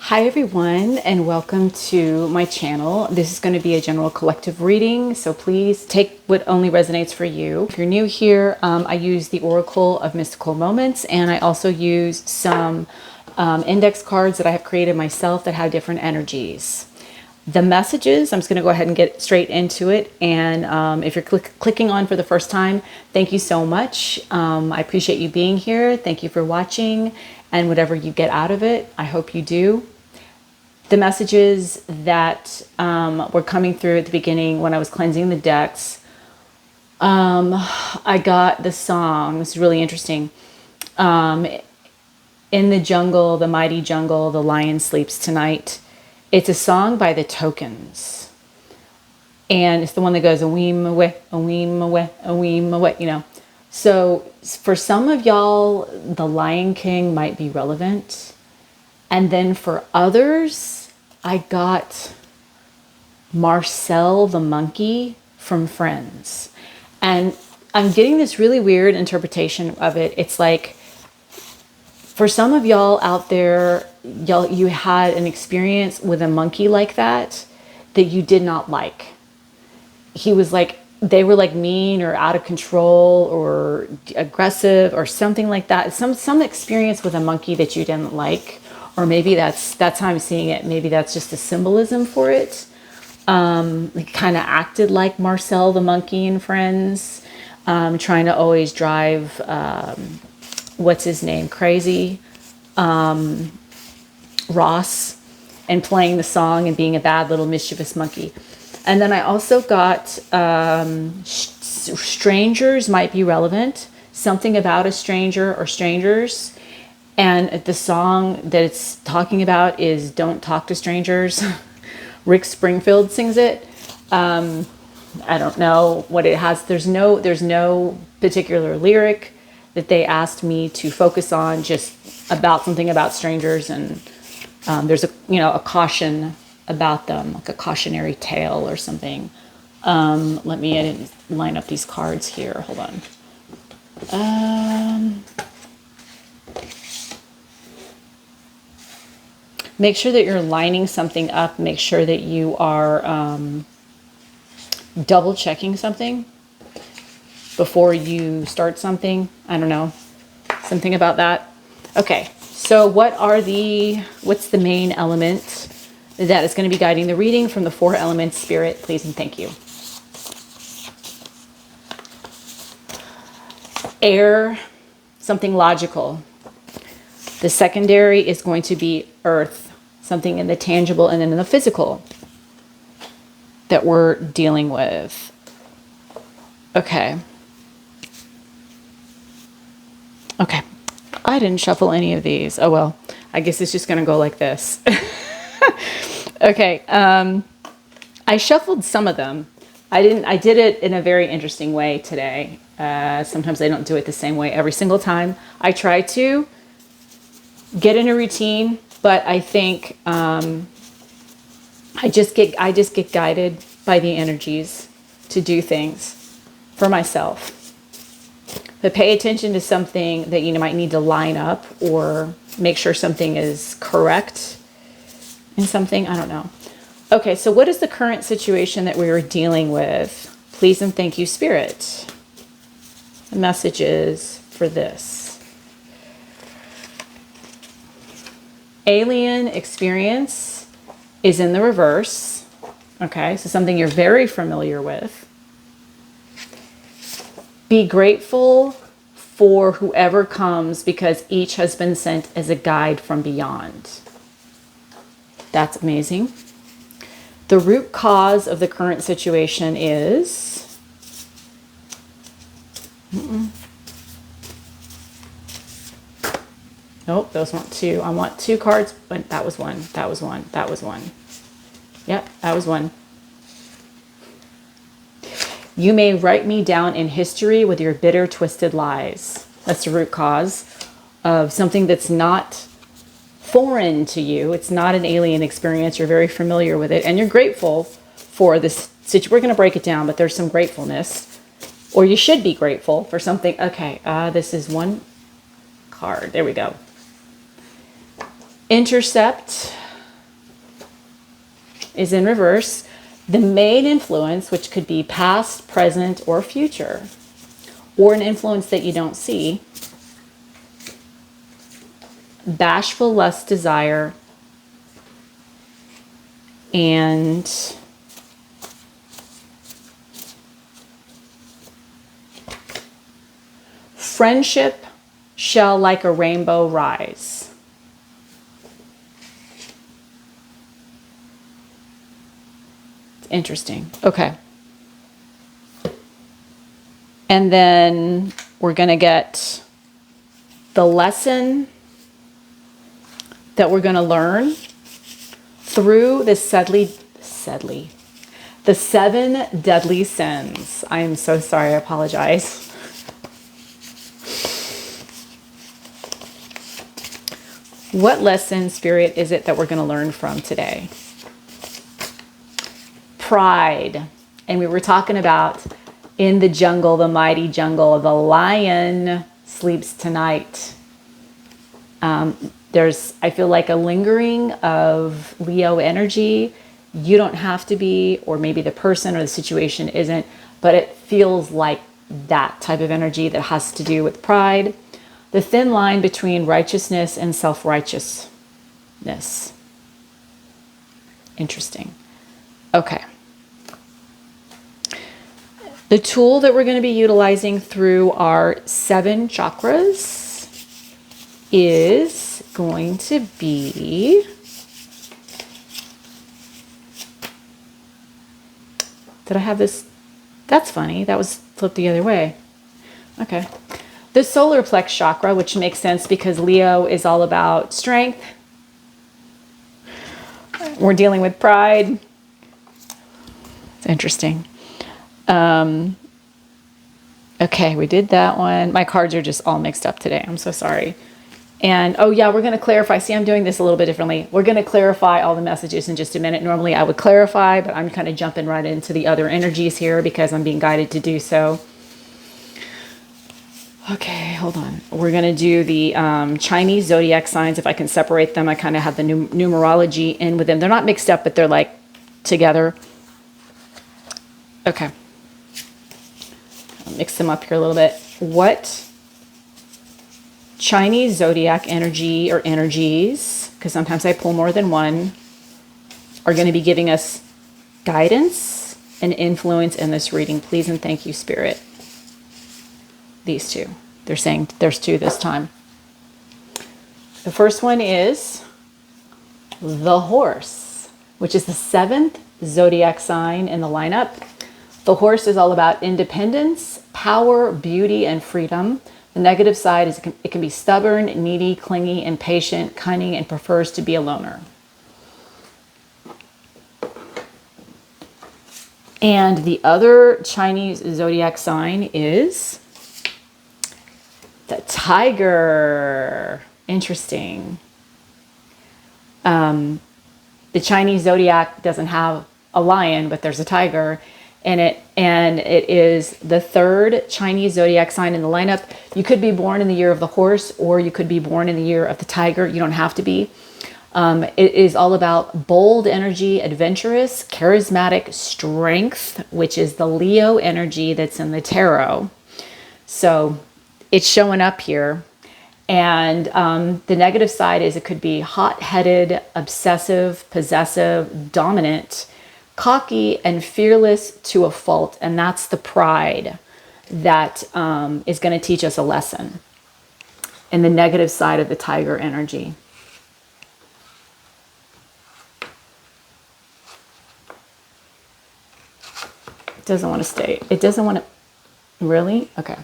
Hi everyone, and welcome to my channel. This is going to be a general collective reading, so please take what only resonates for you. If you're new here, I use the Oracle of Mystical Moments, and I also use some index cards that I have created myself that have different energies. The messages, I'm just going to go ahead and get straight into it. And if you're clicking on for the first time, thank you so much. I appreciate you being here. Thank you for watching, and whatever you get out of it, I hope you do. The messages that were coming through at the beginning when I was cleansing the decks, I got the song. It's really interesting. In the jungle, the mighty jungle, the lion sleeps tonight. It's a song by the Tokens. And it's the one that goes, a weem away, a weem away, a weem away, you know. So for some of y'all, the Lion King might be relevant. And then for others, I got Marcel the monkey from Friends. And I'm getting this really weird interpretation of it. It's like, for some of y'all out there, you had an experience with a monkey like that you did not like. He was like, they were like mean or out of control or aggressive or something like that. Some experience with a monkey that you didn't like. Or maybe that's how I'm seeing it. Maybe that's just a symbolism for it. It kind of acted like Marcel the monkey in Friends, trying to always drive, what's his name, crazy, Ross, and playing the song and being a bad little mischievous monkey. And then I also got strangers might be relevant. Something about a stranger or strangers. And the song that it's talking about is Don't Talk to Strangers. Rick Springfield sings it. I don't know what it has. There's no particular lyric that they asked me to focus on, just about something about strangers. And there's a caution about them, like a cautionary tale or something. I didn't line up these cards here. Hold on. Make sure that you're lining something up. Make sure that you are double checking something before you start something. I don't know. Something about that. Okay. So what's the main element that is going to be guiding the reading from the 4 elements? Spirit, please and thank you. Air, something logical. The secondary is going to be earth, something in the tangible and then in the physical that we're dealing with. Okay. Okay. I didn't shuffle any of these. Oh, well, I guess it's just going to go like this. Okay. I shuffled some of them. I did it in a very interesting way today. Sometimes I don't do it the same way every single time. I try to get in a routine, but I think I just get guided by the energies to do things for myself. But pay attention to something that you might need to line up or make sure something is correct in something. I don't know. Okay, so what is the current situation that we are dealing with? Please and thank you, Spirit. The messages for this. Alien experience is in the reverse. Okay, so something you're very familiar with. Be grateful for whoever comes because each has been sent as a guide from beyond. That's amazing. The root cause of the current situation is... Nope, those weren't 2. I want 2 cards, but that was 1. That was 1. That was 1. Yep, that was 1. You may write me down in history with your bitter, twisted lies. That's the root cause of something that's not foreign to you. It's not an alien experience. You're very familiar with it, and you're grateful for this. We're going to break it down, but there's some gratefulness, or you should be grateful for something. Okay, this is 1 card. There we go. Intercept is in reverse. The main influence, which could be past, present, or future, or an influence that you don't see. Bashful lust, desire, and friendship shall like a rainbow rise. It's interesting. Okay. And then we're going to get the lesson that we're going to learn through the the 7 deadly sins. I am so sorry. I apologize. What lesson, Spirit, is it that we're going to learn from today? Pride. And we were talking about in the jungle, the mighty jungle, the lion sleeps tonight. There's, I feel like, a lingering of Leo energy. You don't have to be, or maybe the person or the situation isn't, but it feels like that type of energy that has to do with pride. The thin line between righteousness and self-righteousness. Interesting. Okay. The tool that we're going to be utilizing through our 7 chakras is going to be, did I have this? That's funny. That was flipped the other way. Okay. The solar plex chakra, which makes sense because Leo is all about strength. We're dealing with pride. It's interesting. Okay, we did that one. My cards are just all mixed up today. I'm so sorry. And, oh yeah, we're going to clarify. See, I'm doing this a little bit differently. We're going to clarify all the messages in just a minute. Normally I would clarify, but I'm kind of jumping right into the other energies here because I'm being guided to do so. Okay, hold on. We're going to do the Chinese zodiac signs. If I can separate them, I kind of have the numerology in with them. They're not mixed up, but they're like together. Okay. I'll mix them up here a little bit. What Chinese zodiac energy or energies, because sometimes I pull more than one, are going to be giving us guidance and influence in this reading? Please and thank you, Spirit. These 2. They're saying there's 2 this time. The first one is the horse, which is the 7th zodiac sign in the lineup. The horse is all about independence, power, beauty, and freedom. The negative side is it can be stubborn, needy, clingy, impatient, cunning, and prefers to be a loner. And the other Chinese zodiac sign is the tiger. Interesting. The Chinese zodiac doesn't have a lion, but there's a tiger in it, and it is the 3rd Chinese zodiac sign in the lineup. You could be born in the year of the horse, or you could be born in the year of the tiger. You don't have to be. It is all about bold energy, adventurous, charismatic, strength, which is the Leo energy that's in the tarot. So it's showing up here. And the negative side is it could be hot-headed, obsessive, possessive, dominant, cocky, and fearless to a fault. And that's the pride that is going to teach us a lesson in the negative side of the tiger energy. It doesn't want to stay. It doesn't want to. Really? Okay.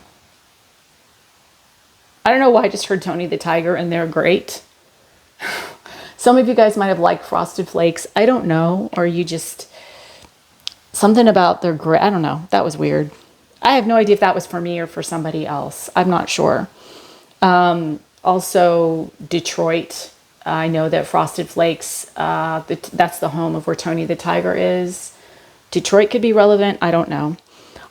I don't know why I just heard Tony the Tiger and they're great. Some of you guys might have liked Frosted Flakes. I don't know. Or you just, something about their great. I don't know. That was weird. I have no idea if that was for me or for somebody else. I'm not sure. Also, Detroit. I know that Frosted Flakes, that's the home of where Tony the Tiger is. Detroit could be relevant. I don't know.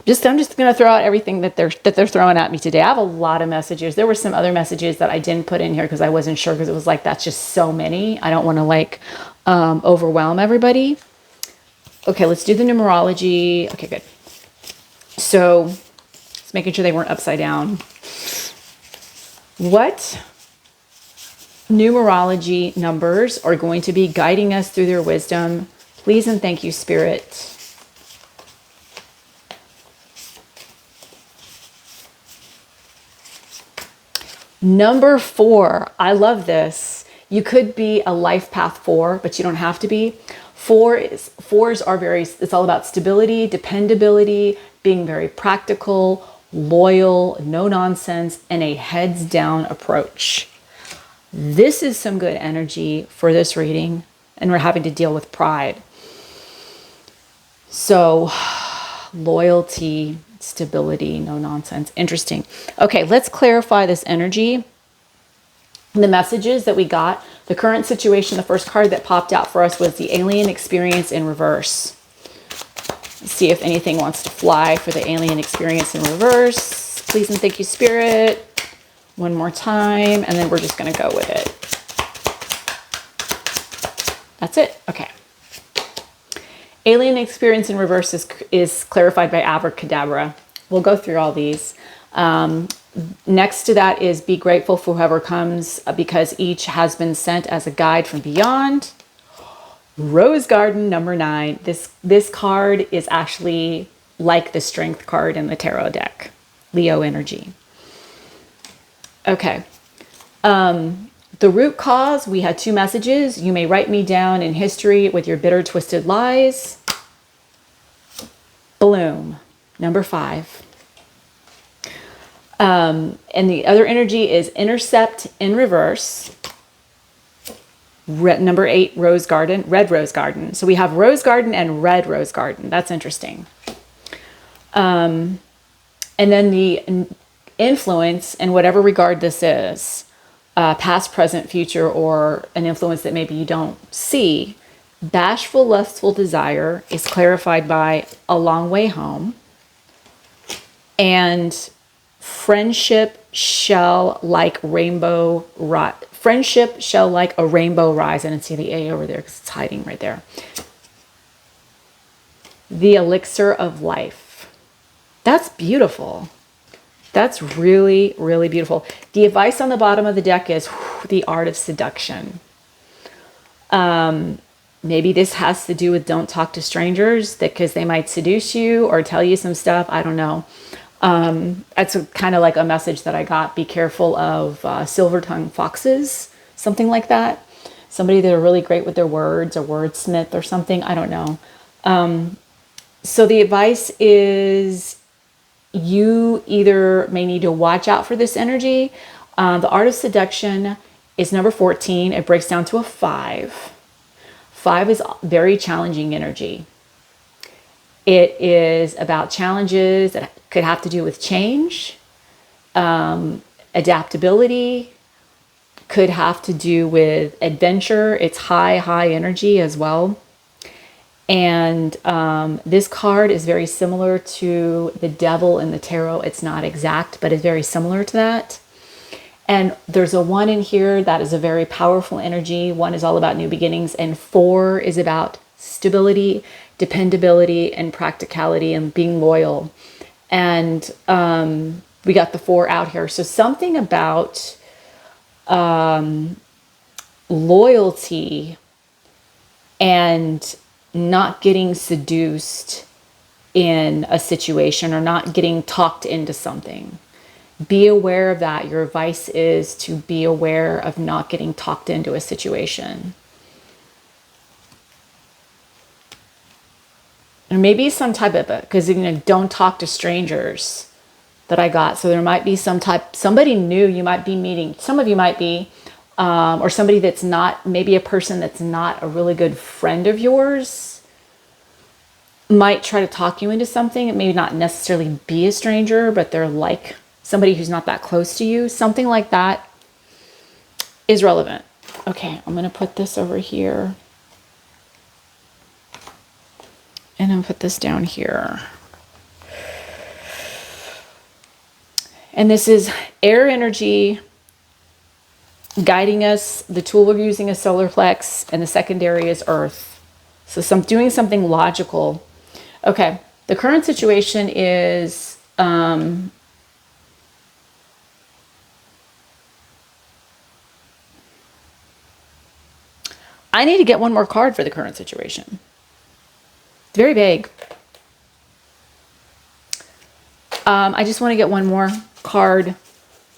I'm just going to throw out everything that they're throwing at me today. I have a lot of messages. There were some other messages that I didn't put in here because I wasn't sure, because it was like, that's just so many. I don't want to overwhelm everybody. Okay, let's do the numerology. Okay, good. So just making sure they weren't upside down. What numerology numbers are going to be guiding us through their wisdom? Please and thank you, Spirit. Number 4. I love this. You could be a life path 4, but you don't have to be. Fours are it's all about stability, dependability, being very practical, loyal, no nonsense, and a heads down approach. This is some good energy for this reading, and we're having to deal with pride. So, loyalty, stability, no nonsense. Interesting. Okay, let's clarify this energy. The messages that we got, the current situation, the first card that popped out for us was the alien experience in reverse. Let's see if anything wants to fly for the alien experience in reverse. Please and thank you, Spirit. One more time, and then we're just going to go with it. That's it. Okay. Alien experience in reverse is clarified by abracadabra. We'll go through all these. Next to that is be grateful for whoever comes because each has been sent as a guide from beyond. Rose Garden, number 9. This card is actually like the strength card in the tarot deck. Leo energy. Okay. The root cause, we had 2 messages. You may write me down in history with your bitter, twisted lies. Bloom, number 5. And the other energy is intercept in reverse. Number 8, rose garden, red rose garden. So we have rose garden and red rose garden. That's interesting. And then the influence in whatever regard this is, past, present, future, or an influence that maybe you don't see. Bashful, lustful desire is clarified by a long way home. And friendship shall like rainbow friendship shall like a rainbow rise. I didn't see the A over there because it's hiding right there. The elixir of life. That's beautiful. That's really, really beautiful. The advice on the bottom of the deck is the art of seduction. Maybe this has to do with don't talk to strangers because they might seduce you or tell you some stuff. I don't know. That's kind of like a message that I got. Be careful of silver-tongued foxes, something like that. Somebody that are really great with their words, a wordsmith or something. I don't know. So the advice is you either may need to watch out for this energy. The art of seduction is number 14. It breaks down to a 5. 5 is very challenging energy. It is about challenges that could have to do with change, adaptability, could have to do with adventure. It's high energy as well. And this card is very similar to the devil in the tarot. It's not exact, but it's very similar to that. And there's a 1 in here that is a very powerful energy. 1 is all about new beginnings, and 4 is about stability, dependability, and practicality, and being loyal. And we got the 4 out here. So something about loyalty and not getting seduced in a situation or not getting talked into something. Be aware of that. Your advice is to be aware of not getting talked into a situation. Or maybe some type of it, because don't talk to strangers that I got. So there might be somebody new you might be meeting. Some of you might be, or somebody that's not, maybe a person that's not a really good friend of yours might try to talk you into something. It may not necessarily be a stranger, but they're like somebody who's not that close to you. Something like that is relevant. Okay, I'm going to put this over here. And I'll put this down here. And this is air energy guiding us. The tool we're using is solar plex, and the secondary is earth. So doing something logical. Okay, the current situation is I need to get one more card for the current situation. It's very vague. I just want to get one more card,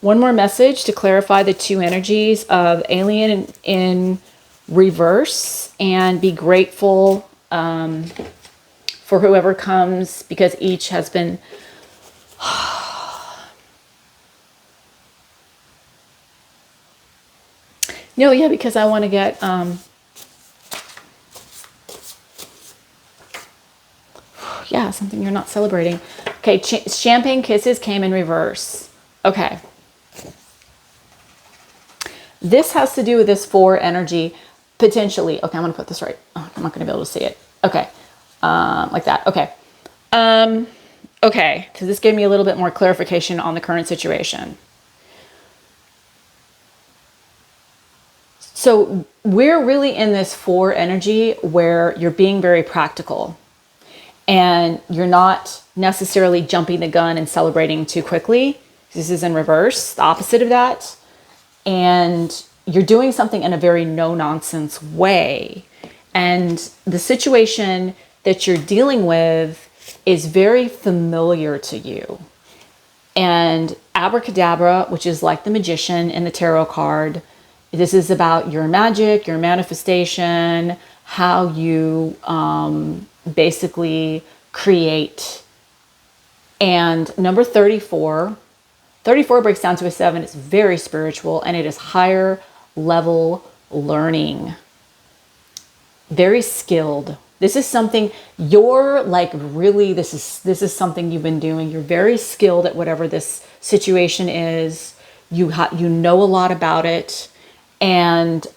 one more message to clarify the two energies of alien in reverse, and be grateful for whoever comes, because each has been no, yeah, because I want to get yeah, something you're not celebrating. Okay, champagne kisses came in reverse. Okay. This has to do with this 4 energy, potentially. Okay, I'm going to put this right. Oh, I'm not going to be able to see it. Okay, like that. Okay. Okay, because this gave me a little bit more clarification on the current situation. So we're really in this 4 energy where you're being very practical. And you're not necessarily jumping the gun and celebrating too quickly. This is in reverse, the opposite of that. And you're doing something in a very no-nonsense way. And the situation that you're dealing with is very familiar to you. And abracadabra, which is like the magician in the tarot card, this is about your magic, your manifestation, how you basically create. And number 34 breaks down to a 7. It's very spiritual, and it is higher level learning, very skilled. This is something you're like, really, this is something you've been doing. You're very skilled at whatever this situation is. You know a lot about it, and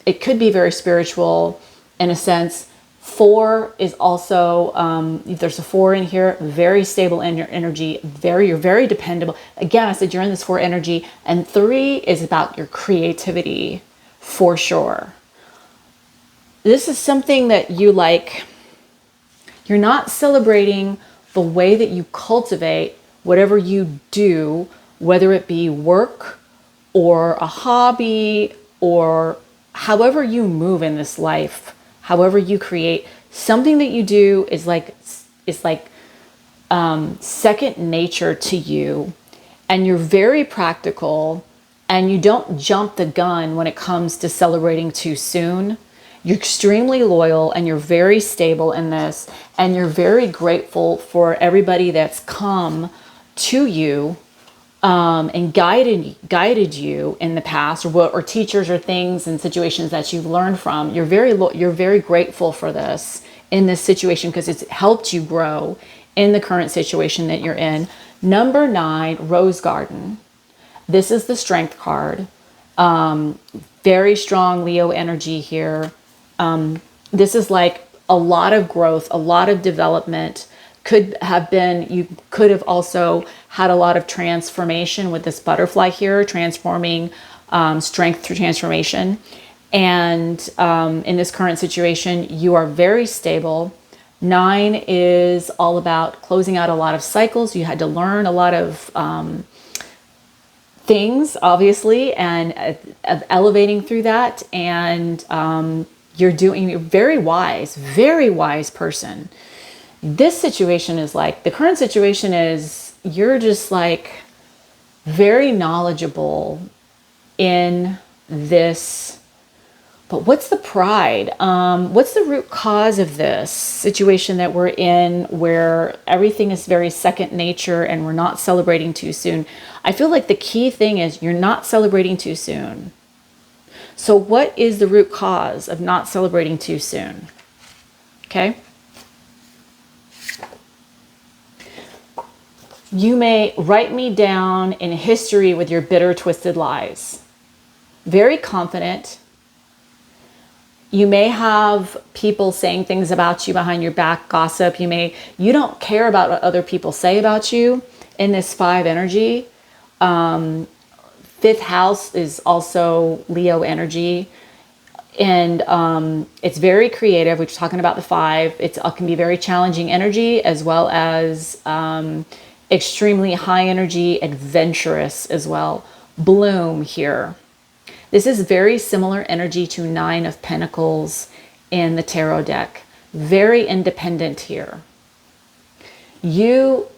it could be very spiritual in a sense. 4 is also, there's a 4 in here, very stable in your energy, you're very dependable. Again, I said you're in this 4 energy, and 3 is about your creativity, for sure. This is something that you like. You're not celebrating the way that you cultivate whatever you do, whether it be work or a hobby or however you move in this life. However you create, something that you do is like second nature to you, and you're very practical, and you don't jump the gun when it comes to celebrating too soon. You're extremely loyal, and you're very stable in this, and you're very grateful for everybody that's come to you and guided you in the past, or teachers or things and situations that you've learned from. You're very grateful for this in this situation, because it's helped you grow in the current situation that you're in. Number 9, Rose Garden. This is the Strength card. Very strong Leo energy here. This is like a lot of growth, a lot of development. You could have also had a lot of transformation with this butterfly here, transforming strength through transformation. And in this current situation, you are very stable. 9 is all about closing out a lot of cycles. You had to learn a lot of things, obviously, and elevating through that. And you're very wise person. This situation is like, the current situation is, you're just like very knowledgeable in this. But what's the pride? What's the root cause of this situation that we're in, where everything is very second nature and we're not celebrating too soon? I feel like the key thing is you're not celebrating too soon. So what is the root cause of not celebrating too soon? Okay. You may write me down in history with your bitter, twisted lies. Very confident. You may have people saying things about you behind your back, gossip. You don't care about what other people say about you in this 5 energy. 5th house is also Leo energy. And it's very creative, which is talking about the 5. It can be very challenging energy, as well as extremely high energy, adventurous as well. Bloom here. This is very similar energy to 9 of Pentacles in the tarot deck. Very independent here. You're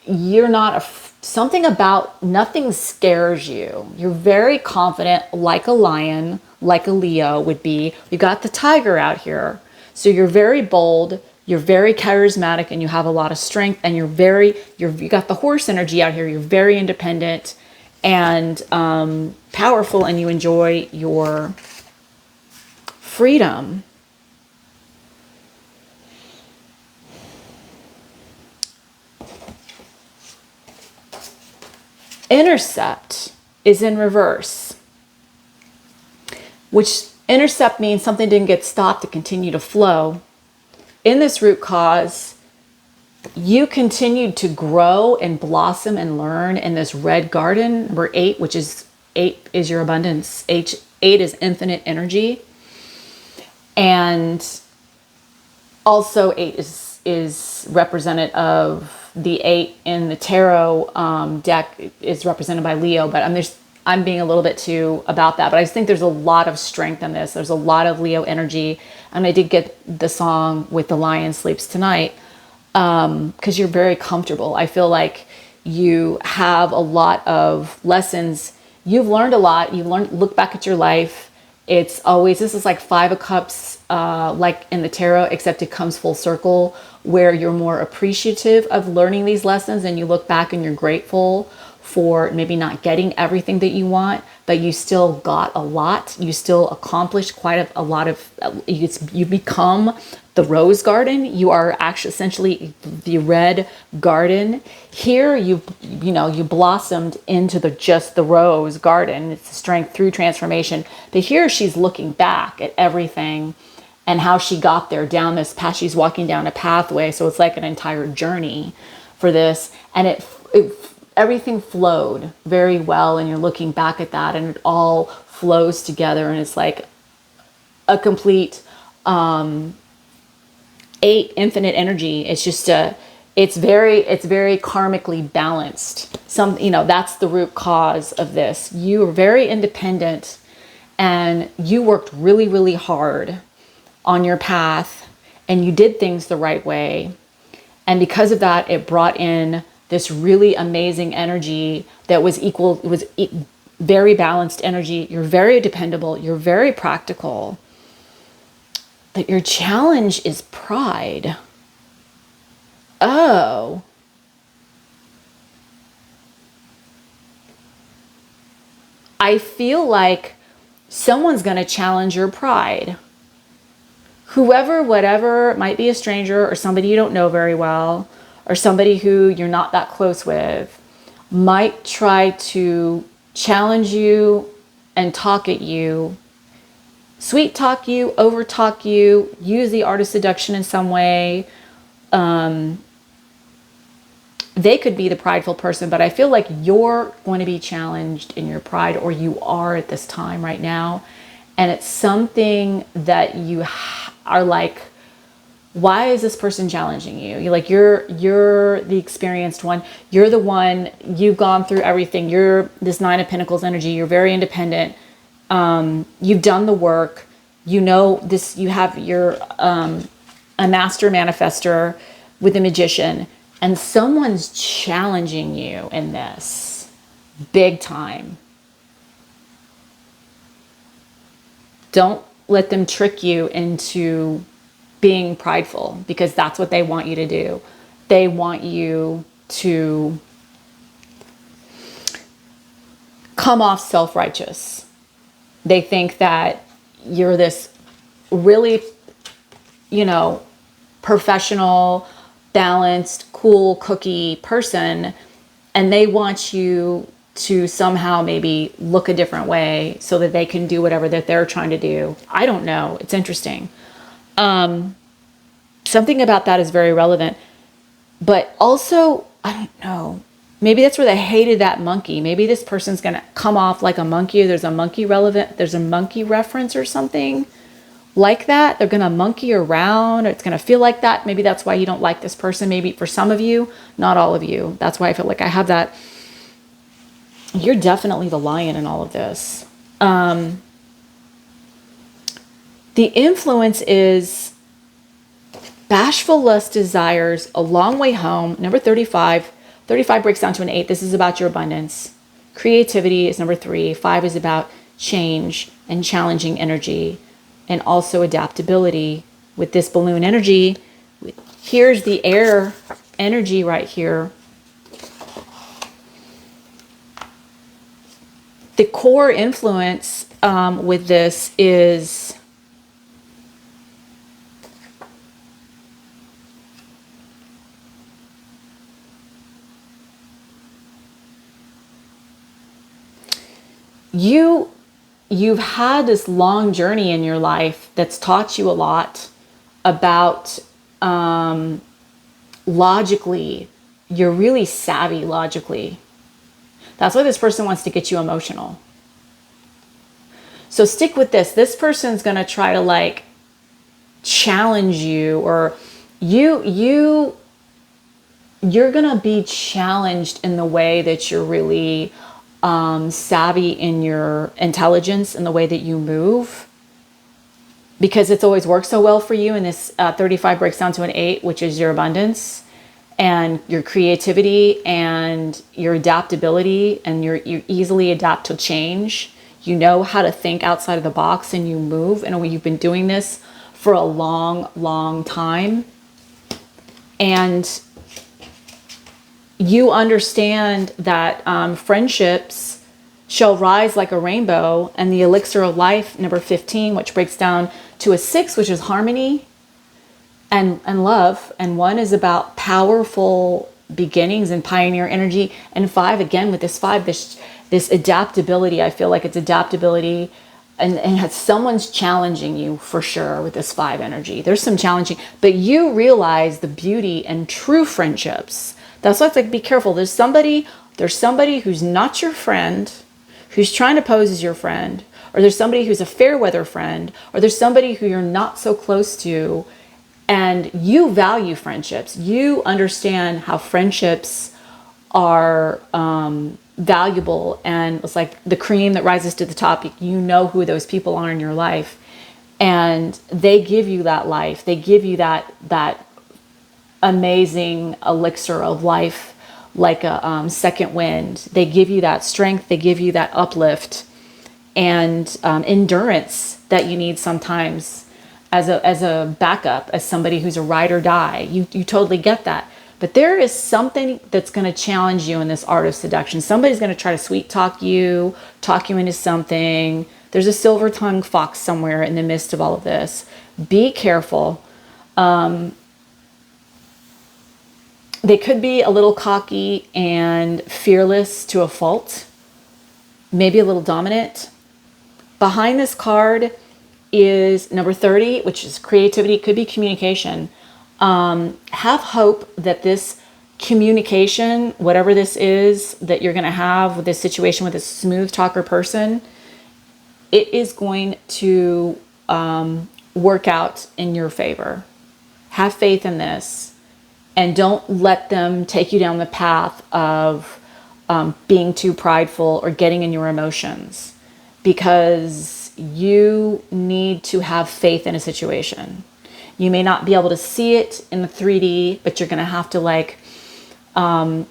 not something about nothing scares you. You're very confident, like a lion, like a Leo would be. You got the tiger out here. So you're very bold, you're very charismatic, and you have a lot of strength, and you got the horse energy out here. You're very independent and powerful, and you enjoy your freedom. Intercept is in reverse, which intercept means something didn't get stopped to continue to flow. In this root cause, you continued to grow and blossom and learn in this red garden. Number 8, which is 8 is your abundance. 8 is infinite energy. And also 8 is representative of the 8 in the tarot deck is represented by Leo, but I'm being a little bit too about that. But I just think there's a lot of strength in this. There's a lot of Leo energy. And I did get the song with The Lion Sleeps Tonight because you're very comfortable. I feel like you have a lot of lessons. You've learned a lot. Look back at your life. It's always, this is like 5 of Cups, like in the tarot, except it comes full circle, where you're more appreciative of learning these lessons, and you look back and you're grateful for maybe not getting everything that you want, but you still got a lot. You still accomplished quite a lot of, you become the rose garden. You are actually essentially the red garden. Here you blossomed into just the rose garden. It's strength through transformation. But here she's looking back at everything and how she got there down this path. She's walking down a pathway. So it's like an entire journey for this. And everything flowed very well. And you're looking back at that and it all flows together. And it's like a complete 8 infinite energy. It's just it's very karmically balanced. That's the root cause of this. You are very independent and you worked really, really hard on your path and you did things the right way. And because of that, it brought in this really amazing energy that was very balanced energy. You're very dependable. You're very practical. But your challenge is pride. Oh. I feel like someone's going to challenge your pride. Whoever, whatever, might be a stranger or somebody you don't know very well, or somebody who you're not that close with, might try to challenge you and talk at you, sweet talk you, over talk you, use the art of seduction in some way. They could be the prideful person, but I feel like you're going to be challenged in your pride, or you are at this time right now. And it's something that you are like, why is this person challenging you? You're the experienced one. You're the one, you've gone through everything. You're this 9 of Pentacles energy. You're very independent. You've done the work. You know this, you're a master manifester with a magician, and someone's challenging you in this big time. Don't let them trick you into being prideful, because that's what they want you to do. They want you to come off self-righteous. They think that you're this really, professional, balanced, cool cookie person, and they want you to somehow maybe look a different way so that they can do whatever that they're trying to do. I don't know. It's interesting. Something about that is very relevant. But also, I don't know. Maybe that's where they hated that monkey. Maybe this person's going to come off like a monkey. There's a monkey reference or something. like that. They're going to monkey around. It's going to feel like that. Maybe that's why you don't like this person. Maybe for some of you, not all of you. That's why I feel like I have that. You're definitely the lion in all of this. The influence is bashful lust desires a long way home. Number 35. 35 breaks down to an 8. This is about your abundance. Creativity is number 3. 5 is about change and challenging energy, and also adaptability. With this balloon energy, here's the air energy right here. The core influence with this is you've had this long journey in your life that's taught you a lot about logically. You're really savvy logically. That's why this person wants to get you emotional. So stick with this. This person's going to try to like challenge you, or you're going to be challenged in the way that you're really savvy in your intelligence and the way that you move, because it's always worked so well for you. And this 35 breaks down to an 8, which is your abundance and your creativity and your adaptability, and you easily adapt to change. You know how to think outside of the box, and you move. And you've been doing this for a long, long time. And you understand that friendships shall rise like a rainbow, and the elixir of life, number 15, which breaks down to a 6, which is harmony and love. And 1 is about powerful beginnings and pioneer energy. And 5, again, with this 5, this adaptability, I feel like it's adaptability, and someone's challenging you for sure with this 5 energy. There's some challenging, but you realize the beauty and true friendships. That's why it's like, be careful. There's somebody who's not your friend, who's trying to pose as your friend, or there's somebody who's a fair weather friend, or there's somebody who you're not so close to, and you value friendships. You understand how friendships are valuable, and it's like the cream that rises to the top. You know who those people are in your life, and they give you that life. They give you that amazing elixir of life, like a second wind. They give you that strength. They give you that uplift and endurance that you need sometimes as a backup, as somebody who's a ride or die. You totally get that. But there is something that's going to challenge you in this art of seduction. Somebody's going to try to sweet talk you into something. There's a silver-tongued fox somewhere in the midst of all of this. Be careful. They could be a little cocky and fearless to a fault, maybe a little dominant. Behind this card is number 30, which is creativity. It could be communication. Have hope that this communication, whatever this is that you're going to have with this situation with this smooth talker person, it is going to work out in your favor. Have faith in this. And don't let them take you down the path of being too prideful or getting in your emotions, because you need to have faith in a situation. You may not be able to see it in the 3D, but you're going to have to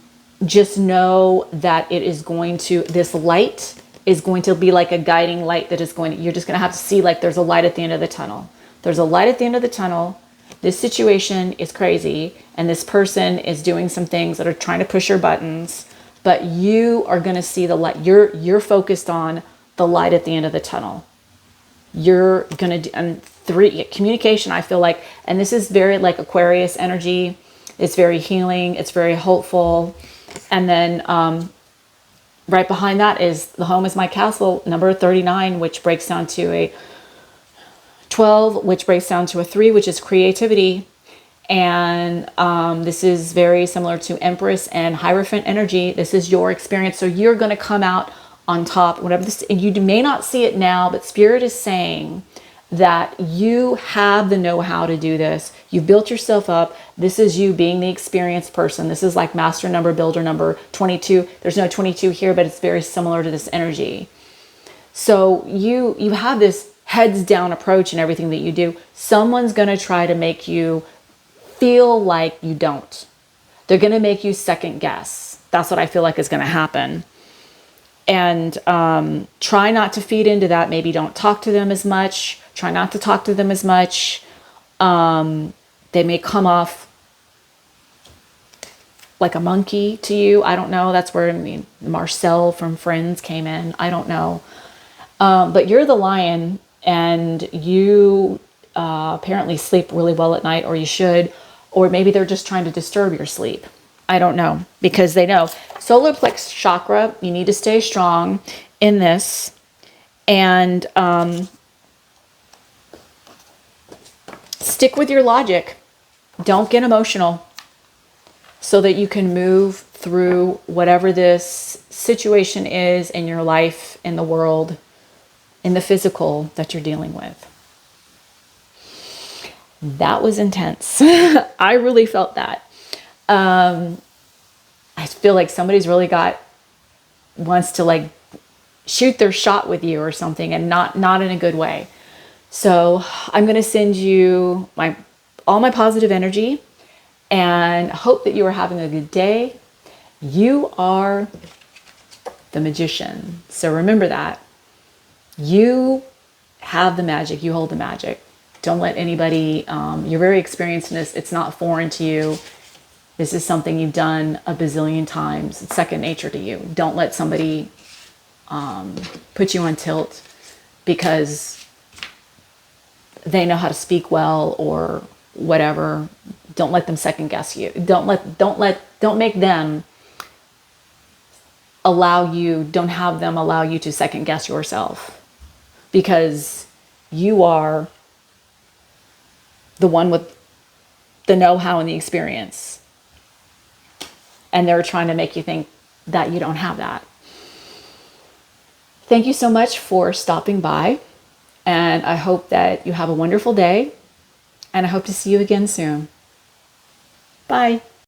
just know that it is going to, this light is going to be like a guiding light that is you're just going to have to see like there's a light at the end of the tunnel. There's a light at the end of the tunnel. This situation is crazy, and this person is doing some things that are trying to push your buttons, but you are going to see the light. You're focused on the light at the end of the tunnel. You're going to do, and 3, communication, I feel like, and this is very like Aquarius energy. It's very healing. It's very hopeful. And then right behind that is the home is my castle, number 39, which breaks down to a 12, which breaks down to a 3, which is creativity. And this is very similar to Empress and Hierophant energy. This is your experience. So you're going to come out on top, whatever this, and you may not see it now, but Spirit is saying that you have the know-how to do this. You've built yourself up. This is you being the experienced person. This is like master number, builder number 22. There's no 22 here, but it's very similar to this energy. So you have this heads down approach in everything that you do. Someone's going to try to make you feel like you don't. They're going to make you second guess. That's what I feel like is going to happen. And try not to feed into that. Maybe don't talk to them as much. Try not to talk to them as much. They may come off like a monkey to you. I don't know. That's where Marcel from Friends came in. I don't know. But you're the lion, and you apparently sleep really well at night, or you should. Or maybe they're just trying to disturb your sleep. I don't know, because they know. Solar plexus chakra, you need to stay strong in this. And stick with your logic. Don't get emotional, so that you can move through whatever this situation is in your life, in the world, in the physical that you're dealing with. That was intense. I really felt that. I feel like somebody's really wants to like shoot their shot with you or something, and not in a good way. So I'm going to send you all my positive energy, and hope that you are having a good day. You are the magician. So remember that. You have the magic. You hold the magic. Don't let anybody, you're very experienced in this. It's not foreign to you. This is something you've done a bazillion times. It's second nature to you. Don't let somebody put you on tilt because they know how to speak well or whatever. Don't let them second guess you. Don't make them don't have them allow you to second guess yourself, because you are the one with the know-how and the experience. And they're trying to make you think that you don't have that. Thank you so much for stopping by. And I hope that you have a wonderful day. And I hope to see you again soon. Bye.